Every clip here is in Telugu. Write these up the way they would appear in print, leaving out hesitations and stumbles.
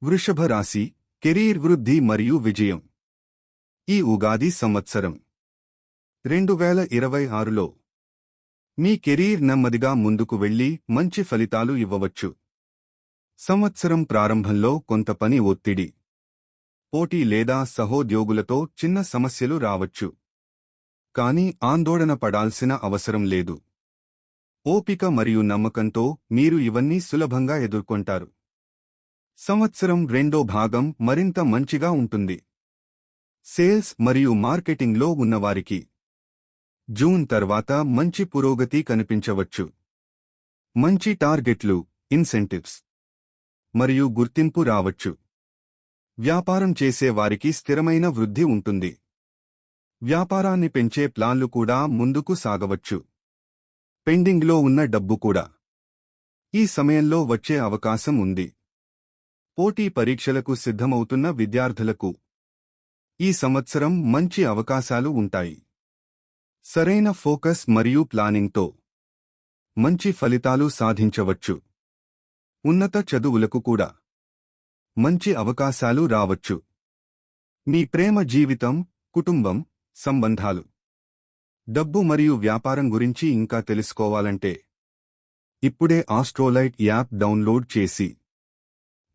వృషభ రాశి కెరీర్ వృద్ధి మరియు విజయం. ఈ ఉగాది సంవత్సరం 2026లో మీ కెరీర్ నెమ్మదిగా ముందుకు వెళ్లి మంచి ఫలితాలు ఇవ్వవచ్చు. సంవత్సరం ప్రారంభంలో కొంత పని ఒత్తిడి, పోటీ లేదా సహోద్యోగులతో చిన్న సమస్యలు రావచ్చు. కానీ ఆందోళన పడాల్సిన అవసరం లేదు. ఓపిక మరియు నమ్మకంతో మీరు ఇవన్నీ సులభంగా ఎదుర్కొంటారు. సంవత్సరం రెండో భాగం మరింత మంచిగా ఉంటుంది. సేల్స్ మరియు మార్కెటింగ్లో ఉన్నవారికి జూన్ తర్వాత మంచి పురోగతి కనిపించవచ్చు. మంచి టార్గెట్లు, ఇన్సెంటివ్స్ మరియు గుర్తింపు రావచ్చు. వ్యాపారం చేసే వారికి స్థిరమైన వృద్ధి ఉంటుంది. వ్యాపారాన్ని పెంచే ప్లాన్లు కూడా ముందుకు సాగవచ్చు. పెండింగ్లో ఉన్న డబ్బు కూడా ఈ సమయంలో వచ్చే అవకాశం ఉంది. పోటీ పరీక్షలకు సిద్ధమవుతున్న విద్యార్థులకు ఈ సంవత్సరం మంచి అవకాశాలు ఉంటాయి. సరైన ఫోకస్ మరియు ప్లానింగ్తో మంచి ఫలితాలు సాధించవచ్చు. ఉన్నత చదువులకు కూడా మంచి అవకాశాలు రావచ్చు. మీ ప్రేమ జీవితం, కుటుంబం, సంబంధాలు, డబ్బు మరియు వ్యాపారం గురించి ఇంకా తెలుసుకోవాలంటే ఇప్పుడే ఆస్ట్రోలైట్ యాప్ డౌన్లోడ్ చేసి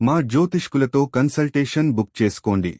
మా జ్యోతిష్కులతో కన్సల్టేషన్ బుక్ చేసుకోండి.